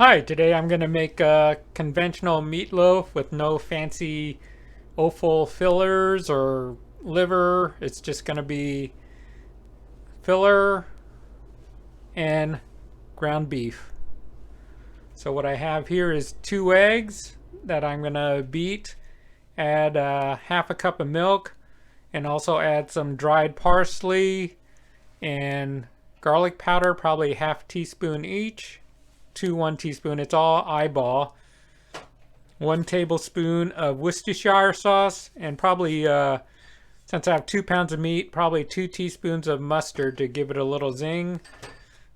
Hi, today I'm going to make a conventional meatloaf with no fancy offal fillers or liver. It's just going to be filler and ground beef. So what I have here is 2 eggs that I'm going to beat, add half a cup of milk, and also add some dried parsley and garlic powder, probably half teaspoon each to 1 teaspoon. It's all eyeball. 1 tablespoon of Worcestershire sauce, and probably, since I have 2 pounds of meat, probably 2 teaspoons of mustard to give it a little zing.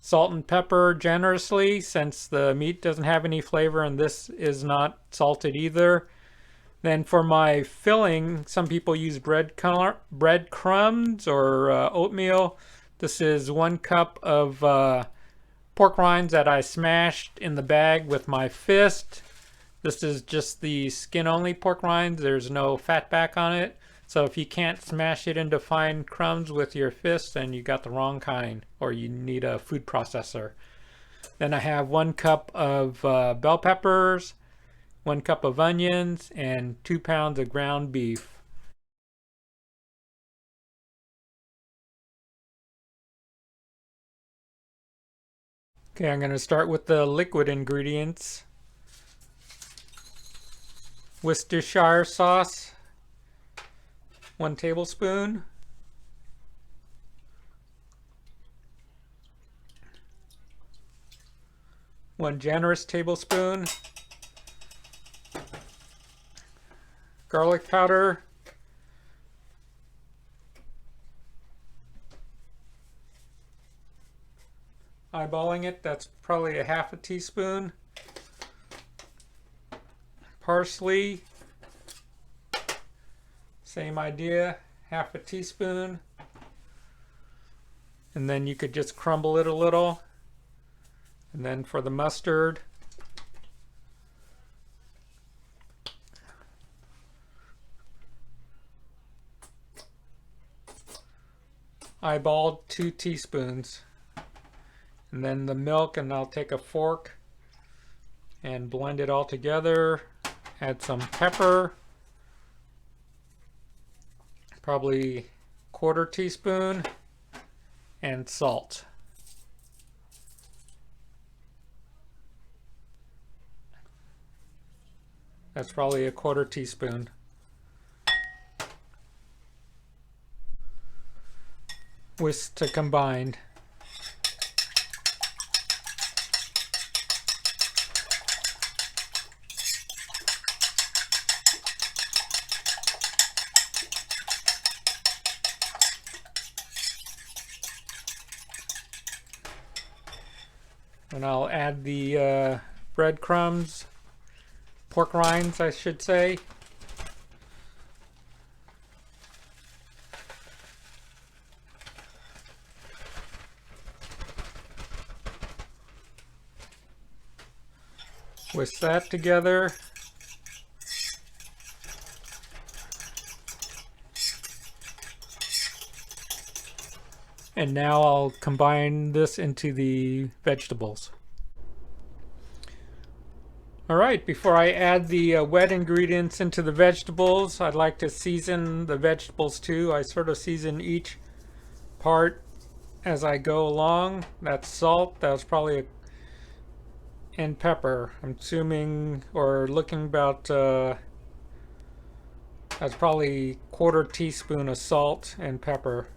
Salt and pepper generously, since the meat doesn't have any flavor and this is not salted either. Then for my filling, some people use breadcrumbs or oatmeal. This is 1 cup of pork rinds that I smashed in the bag with my fist. This is just the skin only pork rinds. There's no fat back on it. So if you can't smash it into fine crumbs with your fist, then you got the wrong kind, or you need a food processor. Then I have 1 cup of bell peppers, 1 cup of onions, and 2 pounds of ground beef. Okay, I'm going to start with the liquid ingredients. Worcestershire sauce, 1 tablespoon. One generous tablespoon. Garlic powder. Eyeballing it, that's probably a half a teaspoon. Parsley, same idea, half a teaspoon. And then you could just crumble it a little. And then for the mustard, eyeballed 2 teaspoons. And then the milk, and I'll take a fork and blend it all together. Add some pepper, probably 1/4 teaspoon, and salt. That's probably a 1/4 teaspoon. Whisk to combine. And I'll add the breadcrumbs, pork rinds, I should say. Whisk that together. And now I'll combine this into the vegetables. Alright, before I add the wet ingredients into the vegetables, I'd like to season the vegetables too. I sort of season each part as I go along. That's salt, that was probably and pepper. I'm assuming, or looking about, that's probably 1/4 teaspoon of salt and pepper.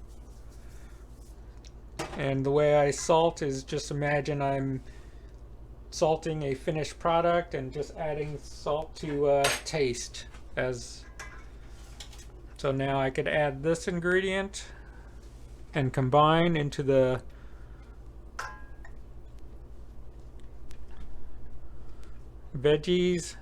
And the way I salt is, just imagine I'm salting a finished product and just adding salt to taste. So now I could add this ingredient and combine into the veggies.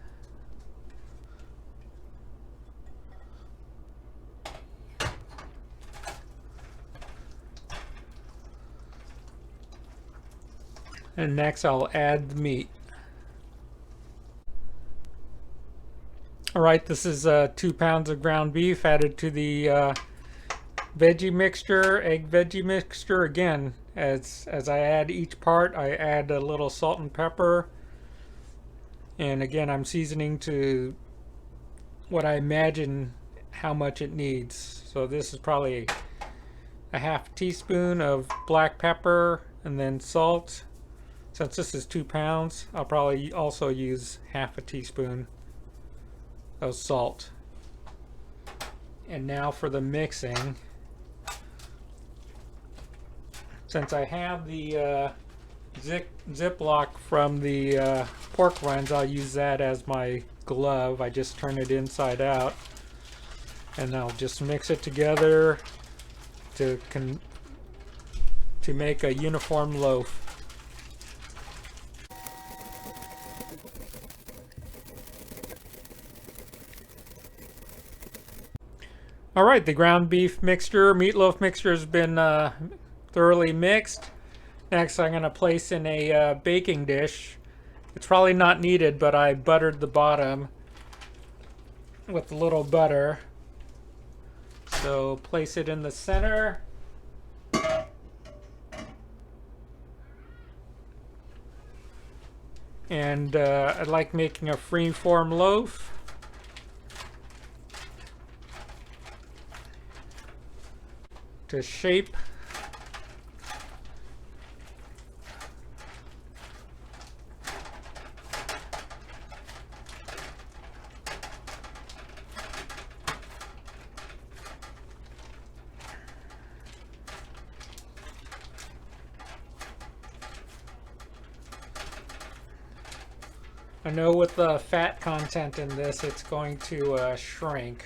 And next I'll add the meat. Alright, this is 2 pounds of ground beef added to the veggie mixture, egg veggie mixture. Again, as I add each part, I add a little salt and pepper. And again, I'm seasoning to what I imagine how much it needs. So this is probably a half teaspoon of black pepper and then salt. Since this is 2 pounds, I'll probably also use half a teaspoon of salt. And now for the mixing. Since I have the Ziploc from the pork rinds, I'll use that as my glove. I just turn it inside out, and I'll just mix it together to make a uniform loaf. All right, the ground beef mixture, meatloaf mixture has been thoroughly mixed. Next, I'm going to place in a baking dish. It's probably not needed, but I buttered the bottom with a little butter. So place it in the center. And I like making a free-form loaf. To shape. I know with the fat content in this, it's going to shrink.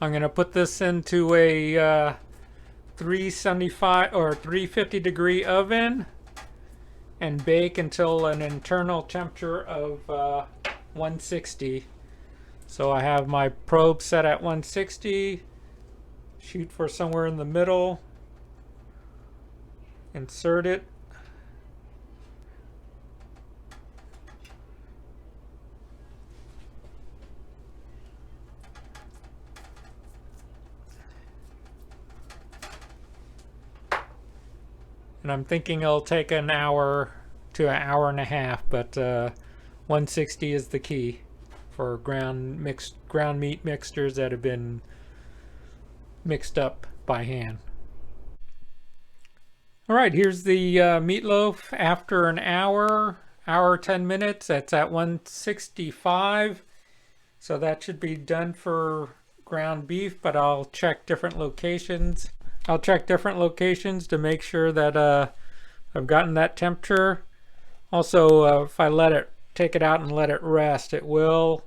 I'm going to put this into a 375 or 350 degree oven and bake until an internal temperature of 160. So I have my probe set at 160. Shoot for somewhere in the middle. Insert it. And I'm thinking it'll take an hour to an hour and a half, but 160 is the key for ground meat mixtures that have been mixed up by hand. All right, here's the meatloaf after an hour 10 minutes. That's at 165. So that should be done for ground beef, but I'll check different locations. I'll check different locations to make sure that I've gotten that temperature. Also, if I take it out and let it rest, it will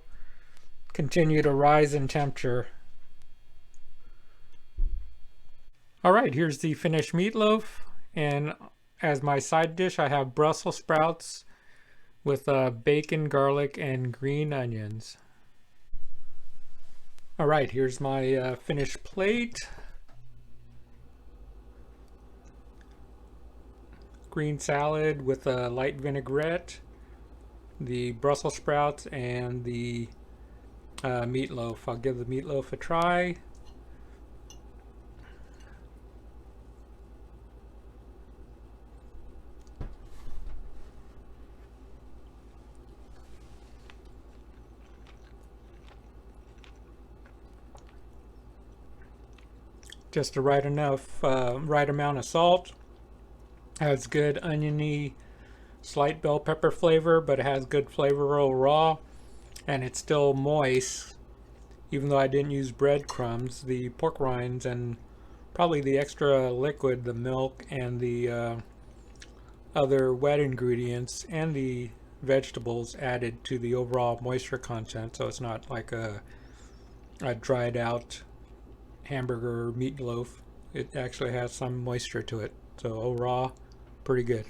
continue to rise in temperature. All right, here's the finished meatloaf. And as my side dish, I have Brussels sprouts with bacon, garlic, and green onions. All right, here's my finished plate. Green salad with a light vinaigrette, the Brussels sprouts, and the meatloaf. I'll give the meatloaf a try. Just the right amount of salt. Has good oniony, slight bell pepper flavor, but it has good flavor overall, and it's still moist, even though I didn't use breadcrumbs. The pork rinds and probably the extra liquid, the milk and the other wet ingredients and the vegetables added to the overall moisture content, so it's not like a dried out hamburger meatloaf. It actually has some moisture to it, so overall pretty good.